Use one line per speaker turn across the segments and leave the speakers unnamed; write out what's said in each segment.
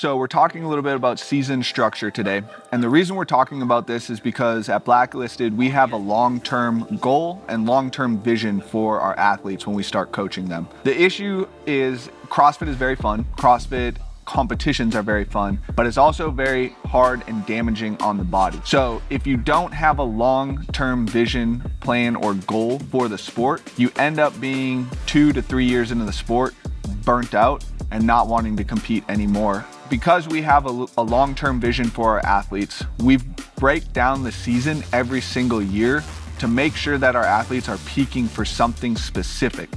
So we're talking a little bit about season structure today. And the reason we're talking about this is because at Blacklisted, we have a long-term goal and long-term vision for our athletes when we start coaching them. The issue is CrossFit is very fun. CrossFit competitions are very fun, but it's also very hard and damaging on the body. So if you don't have a long-term vision, plan, or goal for the sport, you end up being 2 to 3 years into the sport, burnt out, and not wanting to compete anymore. Because we have a long-term vision for our athletes, we break down the season every single year to make sure that our athletes are peaking for something specific.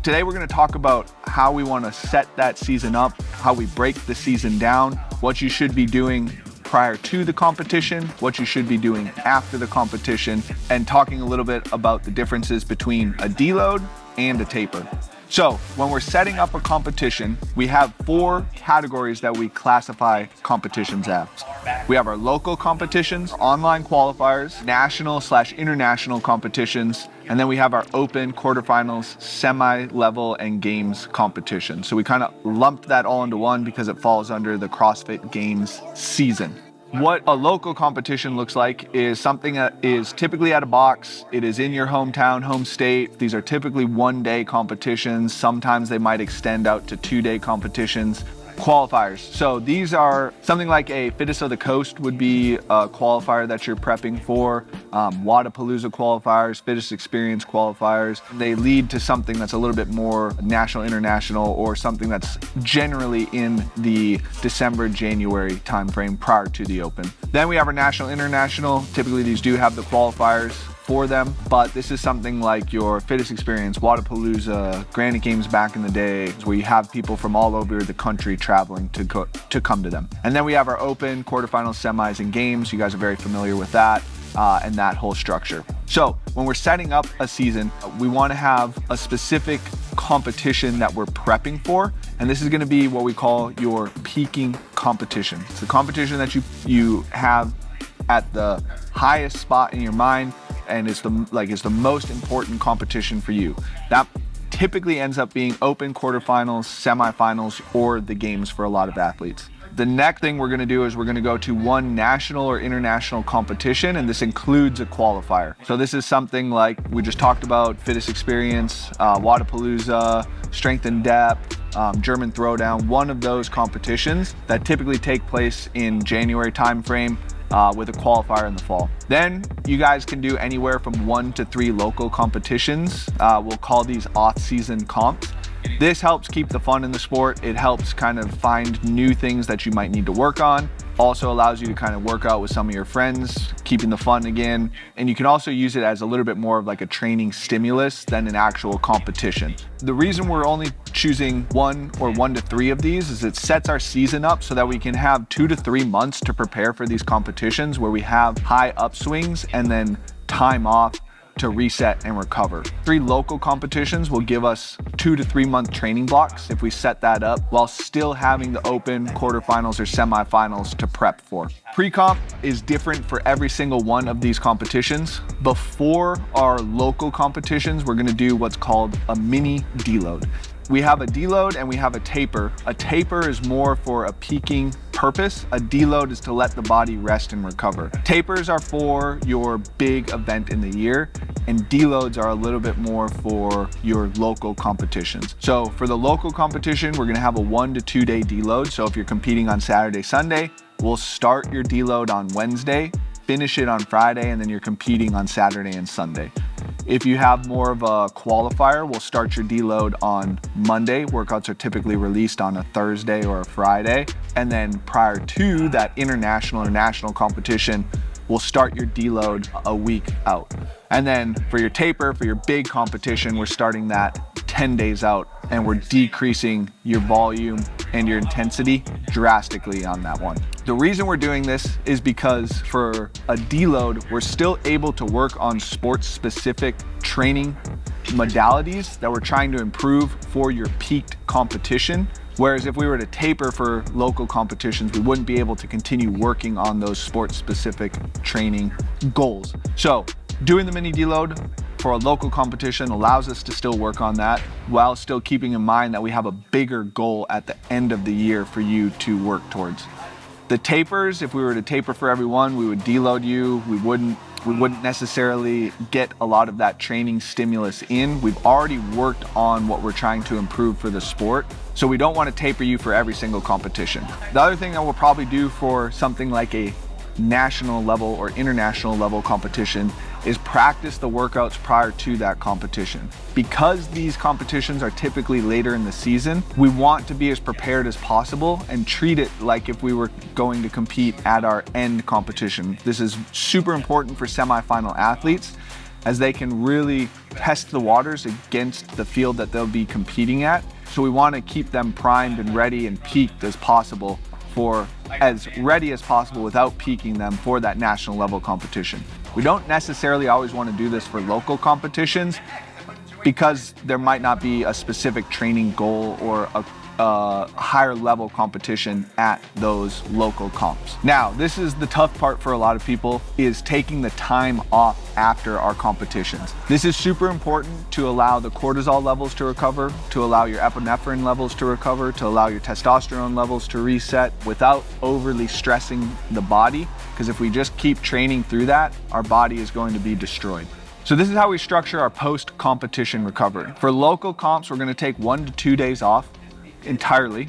Today, we're going to talk about how we want to set that season up, how we break the season down, what you should be doing prior to the competition, what you should be doing after the competition, and talking a little bit about the differences between a deload and a taper. So when we're setting up a competition, we have 4 categories that we classify competitions as. We have our local competitions, online qualifiers, national/international competitions, and then we have our open, quarterfinals, semi-level, and games competitions. So we kind of lumped that all into one because it falls under the CrossFit Games season. What a local competition looks like is something that is typically at a box. It is in your hometown, home state. These are typically 1-day competitions. Sometimes they might extend out to 2-day competitions. Qualifiers. So these are something like a Fittest of the Coast would be a qualifier that you're prepping for. Wadapalooza qualifiers, Fittest Experience qualifiers. They lead to something that's a little bit more national, international, or something that's generally in the December, January timeframe prior to the Open. Then we have our national, international. Typically these do have the qualifiers for them, but this is something like your Fittest Experience, Wadapalooza, Granite Games back in the day, where you have people from all over the country traveling to come to them. And then we have our open, quarterfinals, semis, and games. You guys are very familiar with that and that whole structure. So when we're setting up a season, we want to have a specific competition that we're prepping for, and this is going to be what we call your peaking competition. It's the competition that you have at the highest spot in your mind, and it's the most important competition for you. That typically ends up being open, quarterfinals, semifinals, or the games for a lot of athletes. The next thing we're going to do is we're going to go to one national or international competition, and this includes a qualifier. So this is something like we just talked about, Fittest Experience, Wadapalooza, Strength and Depth, German Throwdown, one of those competitions that typically take place in January timeframe, with a qualifier in the fall. Then you guys can do anywhere from 1 to 3 local competitions. We'll call these off-season comps. This helps keep the fun in the sport. It helps kind of find new things that you might need to work on. Also allows you to kind of work out with some of your friends, keeping the fun again. And you can also use it as a little bit more of like a training stimulus than an actual competition. The reason we're only choosing 1 or 1 to 3 of these is it sets our season up so that we can have 2 to 3 months to prepare for these competitions where we have high upswings and then time off to reset and recover. 3 local competitions will give us 2 to 3 month training blocks if we set that up while still having the open, quarterfinals, or semifinals to prep for. Pre-comp is different for every single one of these competitions. Before our local competitions, we're gonna do what's called a mini deload. We have a deload and we have a taper. A taper is more for a peaking purpose. A deload is to let the body rest and recover. Tapers are for your big event in the year, and deloads are a little bit more for your local competitions. So for the local competition, we're gonna have a 1 to 2 day deload. So if you're competing on Saturday, Sunday, we'll start your deload on Wednesday, finish it on Friday, and then you're competing on Saturday and Sunday. If you have more of a qualifier, we'll start your deload on Monday. Workouts are typically released on a Thursday or a Friday. And then prior to that international or national competition, we'll start your deload a week out. And then for your taper, for your big competition, we're starting that 10 days out, and we're decreasing your volume and your intensity drastically on that one. The reason we're doing this is because for a deload, we're still able to work on sports-specific training modalities that we're trying to improve for your peaked competition. Whereas if we were to taper for local competitions, we wouldn't be able to continue working on those sports-specific training goals. So doing the mini deload for a local competition allows us to still work on that while still keeping in mind that we have a bigger goal at the end of the year for you to work towards. The tapers, if we were to taper for everyone, we would deload you. We wouldn't necessarily get a lot of that training stimulus in. We've already worked on what we're trying to improve for the sport, so we don't want to taper you for every single competition. The other thing that we'll probably do for something like a national level or international level competition is practice the workouts prior to that competition. Because these competitions are typically later in the season, we want to be as prepared as possible and treat it like if we were going to compete at our end competition. This is super important for semifinal athletes as they can really test the waters against the field that they'll be competing at. So we want to keep them primed and ready and peaked as possible without peaking them for that national level competition. We don't necessarily always want to do this for local competitions because there might not be a specific training goal or a higher level competition at those local comps. Now, this is the tough part for a lot of people, is taking the time off after our competitions. This is super important to allow the cortisol levels to recover, to allow your epinephrine levels to recover, to allow your testosterone levels to reset without overly stressing the body, because if we just keep training through that, our body is going to be destroyed. So this is how we structure our post-competition recovery. For local comps, we're going to take 1 to 2 days off entirely,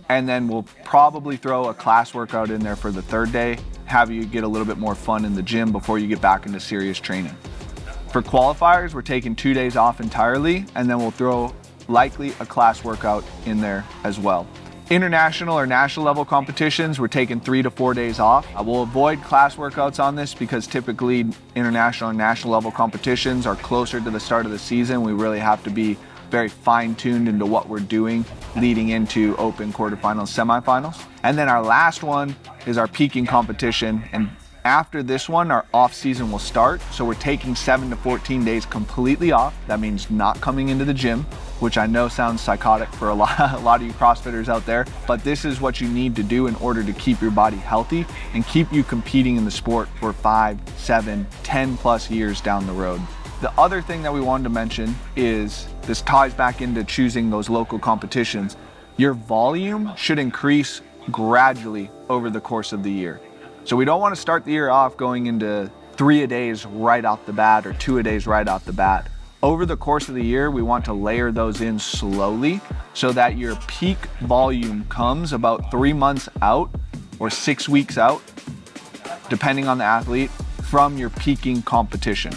and then we'll probably throw a class workout in there for the third day, have you get a little bit more fun in the gym before you get back into serious training. For qualifiers, we're taking 2 days off entirely, and then we'll throw likely a class workout in there as well. International or national level competitions, we're taking 3 to 4 days off. We'll avoid class workouts on this because typically international and national level competitions are closer to the start of the season. We really have to be very fine-tuned into what we're doing leading into open, quarterfinals, semifinals. And then our last one is our peaking competition. And after this one, our off season will start. So we're taking 7 to 14 days completely off. That means not coming into the gym, which I know sounds psychotic for a lot of you CrossFitters out there, but this is what you need to do in order to keep your body healthy and keep you competing in the sport for 5, 7, 10 plus years down the road. The other thing that we wanted to mention is, this ties back into choosing those local competitions. Your volume should increase gradually over the course of the year. So we don't want to start the year off going into 3 a days right off the bat or 2 a days right off the bat. Over the course of the year, we want to layer those in slowly so that your peak volume comes about 3 months out or 6 weeks out, depending on the athlete, from your peaking competition.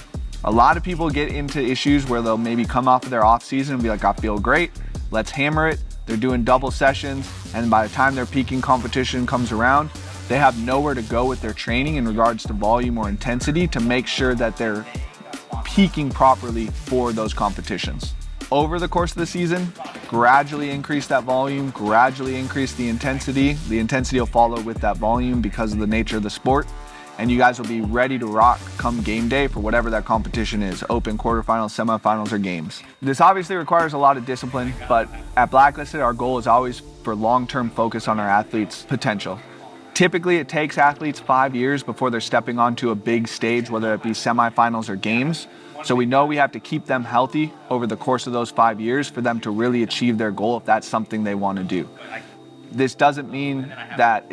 A lot of people get into issues where they'll maybe come off of their off season and be like, I feel great, let's hammer it. They're doing double sessions, and by the time their peaking competition comes around, they have nowhere to go with their training in regards to volume or intensity to make sure that they're peaking properly for those competitions. Over the course of the season, gradually increase that volume, gradually increase the intensity. The intensity will follow with that volume because of the nature of the sport. And you guys will be ready to rock come game day for whatever that competition is, open, quarterfinals, semifinals, or games. This obviously requires a lot of discipline, but at Blacklisted, our goal is always for long-term focus on our athletes' potential. Typically, it takes athletes 5 years before they're stepping onto a big stage, whether it be semifinals or games. So we know we have to keep them healthy over the course of those 5 years for them to really achieve their goal if that's something they want to do. This doesn't mean that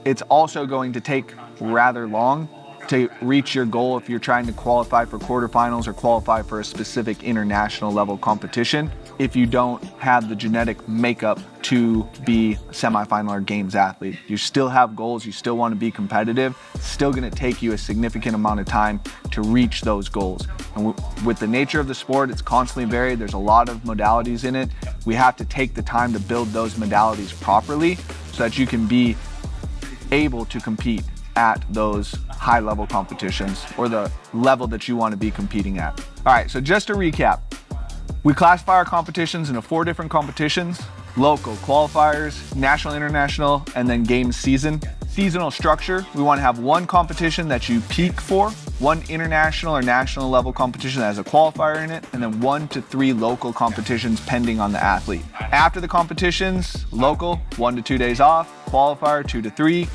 it's also going to take rather long to reach your goal if you're trying to qualify for quarterfinals or qualify for a specific international level competition if you don't have the genetic makeup to be a semifinal or games athlete. You still have goals, you still want to be competitive, it's still going to take you a significant amount of time to reach those goals. And with the nature of the sport, it's constantly varied, there's a lot of modalities in it. We have to take the time to build those modalities properly so that you can be able to compete at those high level competitions or the level that you want to be competing at. All right, so just to recap, we classify our competitions into 4 different competitions: local, qualifiers, national, international, and then games season. Seasonal structure, we want to have 1 competition that you peak for, 1 international or national level competition that has a qualifier in it, and then 1 to 3 local competitions pending on the athlete. After the competitions, local, 1 to 2 days off, qualifier, 2 to 3,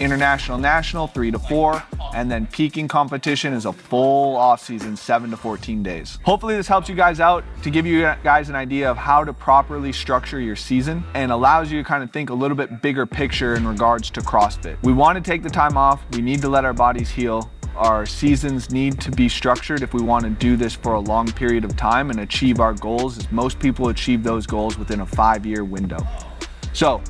International, national, 3 to 4, and then peaking competition is a full off season, 7 to 14 days. Hopefully this helps you guys out to give you guys an idea of how to properly structure your season and allows you to kind of think a little bit bigger picture in regards to CrossFit. We want to take the time off. We need to let our bodies heal. Our seasons need to be structured if we want to do this for a long period of time and achieve our goals, as most people achieve those goals within a 5-year window. So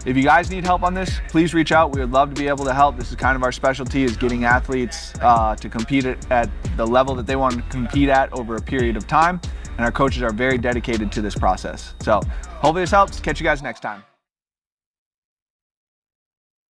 if you guys need help on this, please reach out. We would love to be able to help. This is kind of our specialty, is getting athletes to compete at the level that they want to compete at over a period of time. And our coaches are very dedicated to this process. So hopefully this helps. Catch you guys next time.